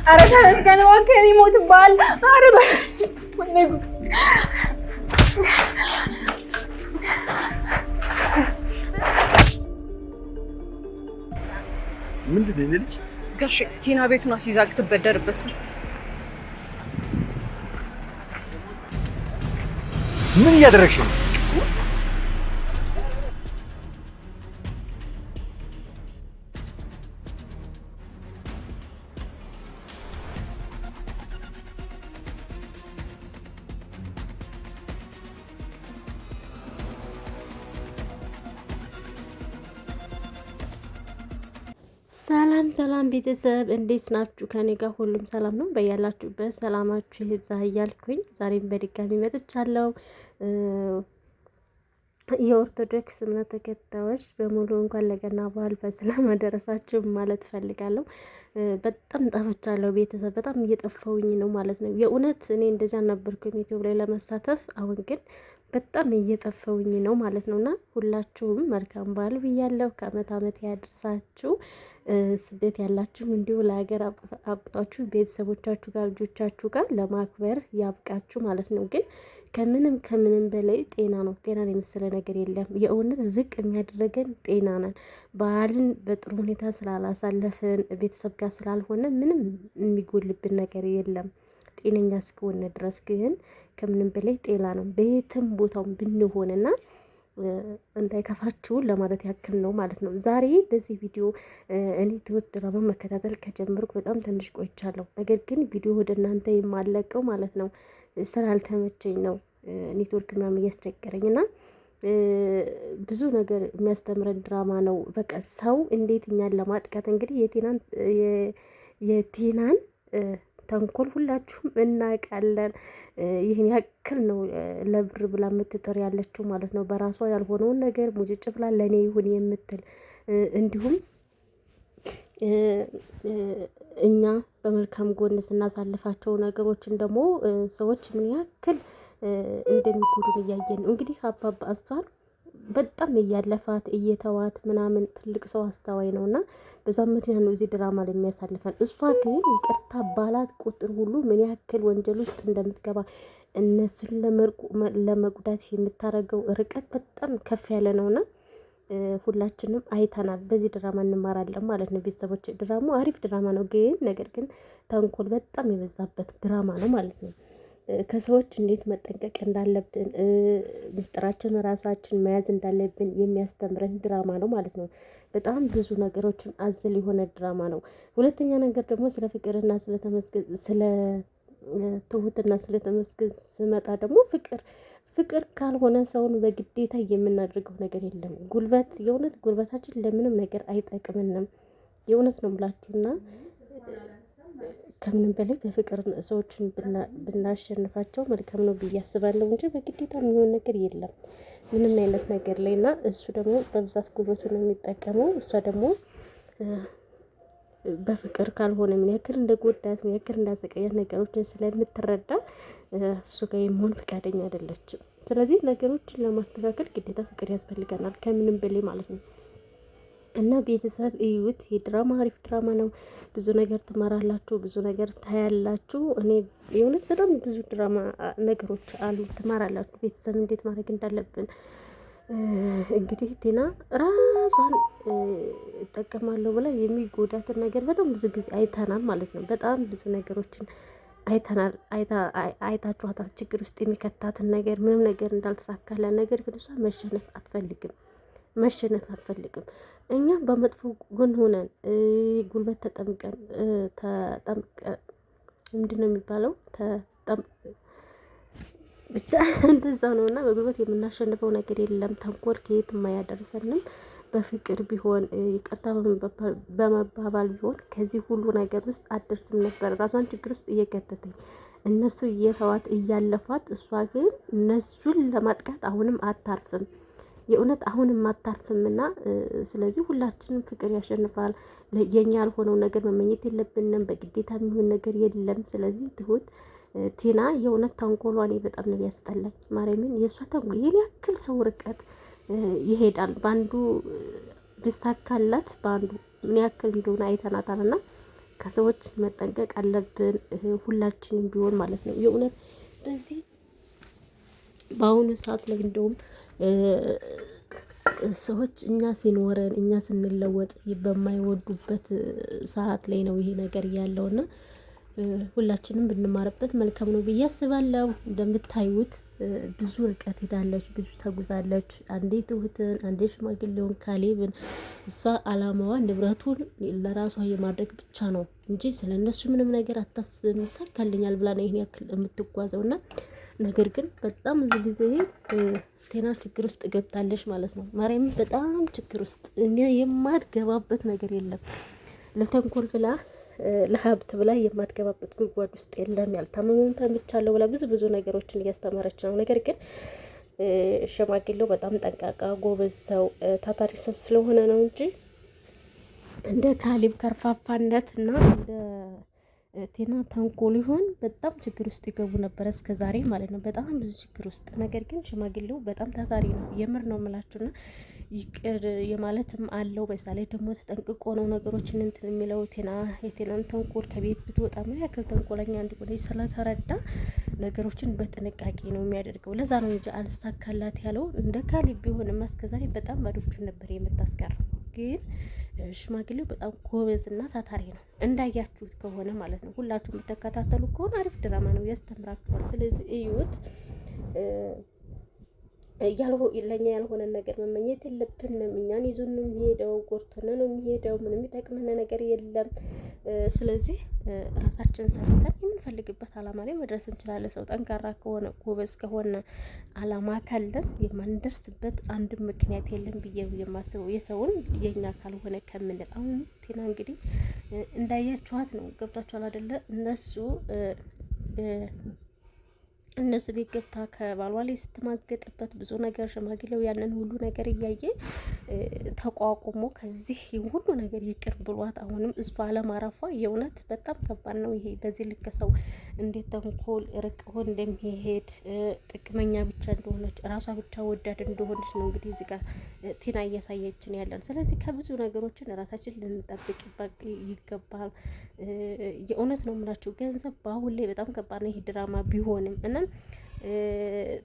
ኧረ ተመስገን እባክህ ይሞትብሃል። ኧረ ወይኔ ጉድ! ምንድን ነው ልጅ? ጋሼ ቲና ቤቱን አስይዛ ልትበደርበት ነው። ምን እያደረግሽ ነው? ሰላም ቤተሰብ እንዴት ናችሁ? ከኔ ጋር ሁሉም ሰላም ነው። በያላችሁበት ሰላማችሁ ይብዛ እያልኩኝ ዛሬም በድጋሚ መጥቻለሁ። የኦርቶዶክስ እምነት ተከታዮች በሙሉ እንኳን ለገና በዓል በሰላም አደረሳችሁ ማለት እፈልጋለሁ። በጣም ጠፍቻለሁ ቤተሰብ፣ በጣም እየጠፋውኝ ነው ማለት ነው። የእውነት እኔ እንደዚያ ነበርኩኝ ዩቲዩብ ላይ ለመሳተፍ፣ አሁን ግን በጣም እየጠፋውኝ ነው ማለት ነውና ሁላችሁም መልካም በዓል ብያለሁ። ከአመት አመት ያድርሳችሁ። ስደት ያላችሁ እንዲሁ ለሀገር አብቃችሁ ቤተሰቦቻችሁ ጋር ልጆቻችሁ ጋር ለማክበር ያብቃችሁ ማለት ነው። ግን ከምንም በላይ ጤና ነው። ጤናን የመሰለ ነገር የለም። የእውነት ዝቅ የሚያደርገን ጤና ነን። በዓልን በጥሩ ሁኔታ ስላላሳለፍን ቤተሰብ ጋር ስላልሆነ ምንም የሚጎልብን ነገር የለም። ጤነኛ እስከሆነ ድረስ ግን ከምንም በላይ ጤና ነው። በየትም ቦታው ብንሆንና እንዳይከፋችሁ ለማለት ያክል ነው ማለት ነው። ዛሬ በዚህ ቪዲዮ እኔ ትሁት ድራማ መከታተል ከጀመርኩ በጣም ትንሽ ቆይቻለሁ። ነገር ግን ቪዲዮ ወደ እናንተ የማለቀው ማለት ነው ስላልተመቸኝ ነው። ኔትወርክ ምናምን እያስቸገረኝና ብዙ ነገር የሚያስተምረን ድራማ ነው። በቃ ሰው እንዴት እኛን ለማጥቃት እንግዲህ የቲናን ተንኮል ሁላችሁም እናውቃለን። ይህን ያክል ነው ለብር ብላ የምትጥር ያለችው ማለት ነው። በራሷ ያልሆነውን ነገር ሙጭጭ ብላ ለእኔ ይሁን የምትል እንዲሁም እኛ በመልካም ጎን ስናሳልፋቸው ነገሮችን ደግሞ ሰዎች ምን ያክል እንደሚጎዱን እያየን ነው። እንግዲህ አባባ እሷን በጣም እያለፋት እየተዋት ምናምን ትልቅ ሰው አስተዋይ ነው እና በዛም ምክንያት ነው እዚህ ድራማ ላይ የሚያሳልፈን። እሷ ግን ይቅርታ ባላት ቁጥር ሁሉ ምን ያክል ወንጀል ውስጥ እንደምትገባ እነሱን ለመጉዳት የምታደርገው ርቀት በጣም ከፍ ያለ ነውና ሁላችንም አይተናል። በዚህ ድራማ እንማራለን ማለት ነው። ቤተሰቦች ድራማው አሪፍ ድራማ ነው፣ ግን ነገር ግን ተንኮል በጣም የበዛበት ድራማ ነው ማለት ነው። ከሰዎች እንዴት መጠንቀቅ እንዳለብን ምስጢራችን ራሳችን መያዝ እንዳለብን የሚያስተምረን ድራማ ነው ማለት ነው። በጣም ብዙ ነገሮችን አዘል የሆነ ድራማ ነው። ሁለተኛ ነገር ደግሞ ስለ ፍቅርና ስለ ትሁትና ስለ ተመስገን ስመጣ ደግሞ ፍቅር ካልሆነ ሰውን በግዴታ የምናደርገው ነገር የለም። የእውነት ጉልበታችን ለምንም ነገር አይጠቅምንም። የእውነት ነው ብላችሁና ከምንም በላይ በፍቅር ሰዎችን ብናሸንፋቸው መልካም ነው ብዬ አስባለሁ እንጂ በግዴታ የሚሆን ነገር የለም ምንም አይነት ነገር ላይ እና እሱ ደግሞ በብዛት ጉልበቱን ነው የሚጠቀመው። እሷ ደግሞ በፍቅር ካልሆነ ምን ያክል እንደጎዳት ምን ያክል እንዳሰቃያት ነገሮችን ስለምትረዳ እሱ ጋር የመሆን ፈቃደኛ አይደለችም። ስለዚህ ነገሮችን ለማስተካከል ግዴታ ፍቅር ያስፈልገናል ከምንም በላይ ማለት ነው። እና ቤተሰብ እዩት። የድራማ አሪፍ ድራማ ነው። ብዙ ነገር ትማራላችሁ፣ ብዙ ነገር ታያላችሁ። እኔ የእውነት በጣም ብዙ ድራማ ነገሮች አሉ ትማራላችሁ። ቤተሰብ እንዴት ማድረግ እንዳለብን እንግዲህ ቲና ራሷን እጠቀማለሁ ብላ የሚጎዳትን ነገር በጣም ብዙ ጊዜ አይተናል ማለት ነው። በጣም ብዙ ነገሮችን አይተናል። አይታችኋታል። ችግር ውስጥ የሚከታትን ነገር ምንም ነገር እንዳልተሳካለ፣ ነገር ግን እሷ መሸነፍ አትፈልግም። እኛ በመጥፎ ጎን ሆነን ጉልበት ተጠምቀን ምንድን ነው የሚባለው ብቻ እንደዛው ነውና በጉልበት የምናሸንፈው ነገር የለም። ተንኮል ከየትም አያደርሰንም። በፍቅር ቢሆን ይቅርታ በመባባል ቢሆን ከዚህ ሁሉ ነገር ውስጥ አደርስም ነበር። ራሷን ችግር ውስጥ እየከተተኝ እነሱ እየተዋት እያለፏት፣ እሷ ግን እነሱን ለማጥቃት አሁንም አታርፍም። የእውነት አሁንም አታርፍምና ስለዚህ ሁላችንም ፍቅር ያሸንፋል። የኛ ያልሆነው ነገር መመኘት የለብንም። በግዴታ የሚሆን ነገር የለም። ስለዚህ ትሁት ቲና የእውነት ተንኮሏ እኔ በጣም ነው ያስጠላኝ። ማርያምን የእሷ ተንኮል ይሄን ያክል ሰው ርቀት ይሄዳል። በአንዱ ቢሳካላት በአንዱ ምን ያክል እንደሆነ አይተናታልና ከሰዎች መጠንቀቅ አለብን ሁላችንም ቢሆን ማለት ነው። የእውነት በዚህ በአሁኑ ሰዓት ላይ እንደውም ሰዎች እኛ ሲኖረን እኛ ስንለወጥ በማይወዱበት ሰዓት ላይ ነው ይሄ ነገር ያለውና ሁላችንም ብንማርበት መልካም ነው ብዬ አስባለሁ። እንደምታዩት ብዙ ርቀት ሄዳለች፣ ብዙ ተጉዛለች። አንዴ ትሁትን፣ አንዴ ሽማግሌውን ካሌብን። እሷ አላማዋ ንብረቱን ለራሷ የማድረግ ብቻ ነው እንጂ ስለነሱ ምንም ነገር አታስብም። ይሳካልኛል ብላ ነው ይሄን ያክል የምትጓዘውና ነገር ግን በጣም ብዙ ጊዜ ቴና ችግር ውስጥ ገብታለች ማለት ነው። ማርያም በጣም ችግር ውስጥ የማትገባበት ነገር የለም። ለተንኮል ብላ ለሀብት ብላ የማትገባበት ጉድጓድ ውስጥ የለም። ያልታመመውን ታምቻለሁ ብላ ብዙ ነገሮችን እያስተማረች ነው። ነገር ግን ሸማግሌው በጣም ጠንቃቃ ጎበዝ ሰው ታታሪ ሰው ስለሆነ ነው እንጂ እንደ ካሌብ ከርፋፋነት እና እንደ ቴና ተንኮል ይሆን በጣም ችግር ውስጥ ይገቡ ነበር እስከ ዛሬ ማለት ነው። በጣም ብዙ ችግር ውስጥ። ነገር ግን ሽማግሌው በጣም ታታሪ ነው። የምር ነው የምላችሁና ይቅር የማለትም አለው። በዛ ላይ ደግሞ ተጠንቅቆ ነው ነገሮችን እንትን የሚለው። የቴናን ተንኮል ከቤት ብትወጣ ምን ያክል ተንኮለኛ እንደሆነ ስለተረዳ ነገሮችን በጥንቃቄ ነው የሚያደርገው። ለዛ ነው እንጂ አልሳካላት ያለው። እንደ ካሌብ ቢሆንም እስከዛሬ በጣም ባዶቹን ነበር የምታስቀረው። ግን ሽማግሌው በጣም ጎበዝና ታታሪ ነው እንዳያችሁት ከሆነ ማለት ነው። ሁላችሁም የምትከታተሉ ከሆነ አሪፍ ድራማ ነው፣ ያስተምራችኋል። ስለዚህ እዩት። ለእኛ ያልሆነን ነገር መመኘት የለብንም። እኛን ይዞን ነው የሚሄደው፣ ጎርቶን ነው የሚሄደው። ምንም የሚጠቅመን ነገር የለም። ስለዚህ ራሳችን ሰርተን የምንፈልግበት አላማ ላይ መድረስ እንችላለን። ሰው ጠንካራ ከሆነ ጎበዝ ከሆነ አላማ ካለን የማንደርስበት አንድ ምክንያት የለም ብዬ የማስበው የሰውን የኛ ካልሆነ ከምንል። አሁን ቴና እንግዲህ እንዳያችኋት ነው። ገብቷችኋል አይደለ? እነሱ ቤት ገብታ ከባሏ ላይ ስትማገጥበት ብዙ ነገር ሽማግሌው ያንን ሁሉ ነገር እያየ ተቋቁሞ ከዚህ ሁሉ ነገር ይቅር ብሏት አሁንም እሷ አለማረፏ የእውነት በጣም ከባድ ነው። ይሄ በዚህ ልክ ሰው እንዴት ተንኮል ርቆ እንደሚሄድ ጥቅመኛ ብቻ እንደሆነች ራሷ ብቻ ወዳድ እንደሆነች ነው እንግዲህ እዚህ ጋር ቴና እያሳየችን ያለን። ስለዚህ ከብዙ ነገሮችን ራሳችን ልንጠብቅ ይገባል። የእውነት ነው የምላችሁ። ገንዘብ በአሁን ላይ በጣም ከባድ ነው። ይሄ ድራማ ቢሆንም እና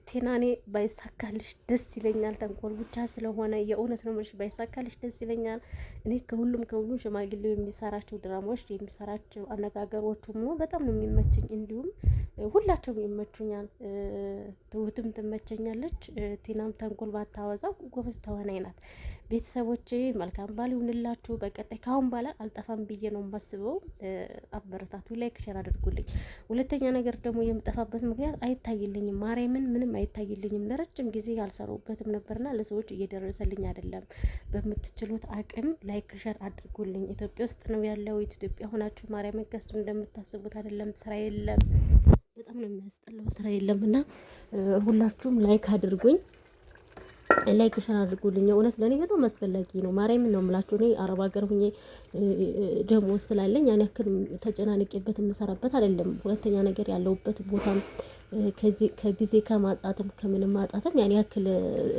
ቴናኔ ባይሳካልሽ ደስ ይለኛል። ተንኮል ብቻ ስለሆነ የእውነት ነው የምልሽ፣ ባይሳካልሽ ደስ ይለኛል። እኔ ከሁሉም ሽማግሌው የሚሰራቸው ድራማዎች የሚሰራቸው አነጋገሮቹ በጣም ነው የሚመችኝ። እንዲሁም ሁላቸውም ይመቹኛል። ትሁትም ትመቸኛለች። ቴናም ተንኮል ባታወዛ ጎበዝ ተዋናይ ናት። ቤተሰቦቼ መልካም ባል ይሁንላችሁ። በቀጣይ ካሁን በኋላ አልጠፋም ብዬ ነው የማስበው። አበረታቱ፣ ላይክ ሼር አድርጉልኝ። ሁለተኛ ነገር ደግሞ የምጠፋበት ምክንያት አይታይልኝም። ማርያምን ምንም አይታይልኝም። ለረጅም ጊዜ ያልሰሩበትም ነበርና ለሰዎች እየደረሰልኝ አይደለም። በምትችሉት አቅም ላይክ ሼር አድርጉልኝ። ኢትዮጵያ ውስጥ ነው ያለው። ኢትዮጵያ ሆናችሁ ማርያምን ገዝቱ እንደምታስቡት አይደለም። ስራ የለም። በጣም ነው የሚያስጠላው። ስራ የለም እና ሁላችሁም ላይክ አድርጉኝ። ላይክ ሸር አድርጉልኝ። እውነት ለኔ በጣም አስፈላጊ ነው። ማርያም ነው የምላችሁ። እኔ አረብ ሀገር ሁኜ ደሞዝ ስላለኝ ያን ያክል ተጨናንቄበት የምሰራበት አይደለም። ሁለተኛ ነገር ያለውበት ቦታም ከጊዜ ከማጣትም ከምንም ማጣትም ያን ያክል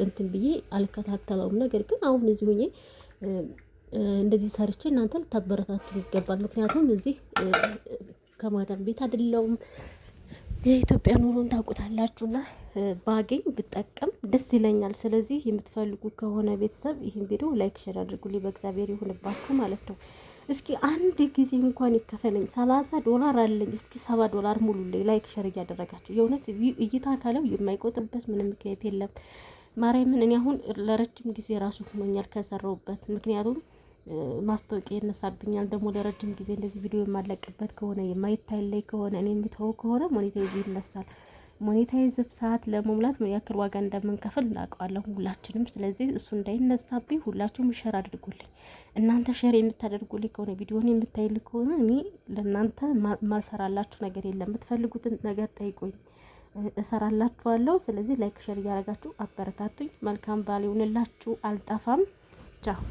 እንትን ብዬ አልከታተለውም። ነገር ግን አሁን እዚህ ሁኜ እንደዚህ ሰርቼ እናንተ ልታበረታቱ ይገባል። ምክንያቱም እዚህ ከማዳም ቤት አይደለውም። የኢትዮጵያ ኑሮን ታውቁታላችሁና ባገኝ ብጠቀም ደስ ይለኛል። ስለዚህ የምትፈልጉ ከሆነ ቤተሰብ ይህን ቪዲዮ ላይክ ሼር አድርጉልኝ። በእግዚአብሔር ይሁንባችሁ ማለት ነው። እስኪ አንድ ጊዜ እንኳን ይከፈለኝ $30 አለኝ። እስኪ $7 ሙሉልኝ። ላይክ ሼር እያደረጋችሁ የእውነት እይታ ካለው የማይቆጥበት ምንም ምክንያት የለም። ማርያምን እኔ አሁን ለረጅም ጊዜ ራሱ ሆኖኛል ከሰራሁበት። ምክንያቱም ማስታወቂያ ይነሳብኛል። ደግሞ ለረጅም ጊዜ እንደዚህ ቪዲዮ የማለቅበት ከሆነ የማይታይልኝ ከሆነ እኔ የምተው ከሆነ ሞኔታይዝ ይነሳል። ሞኔታይዝ ሰዓት ለመሙላት ምን ያክል ዋጋ እንደምንከፍል እናውቀዋለን ሁላችንም። ስለዚህ እሱ እንዳይነሳብኝ ሁላችሁም ሼር አድርጉልኝ። እናንተ ሼር የምታደርጉልኝ ከሆነ ቪዲዮን የምታይልኝ ከሆነ እኔ ለእናንተ ማልሰራላችሁ ነገር የለም። የምትፈልጉትን ነገር ጠይቁኝ፣ እሰራላችኋለሁ። ስለዚህ ላይክ ሼር እያደረጋችሁ አበረታቱኝ። መልካም ባል ይሁንላችሁ። አልጠፋም። ቻው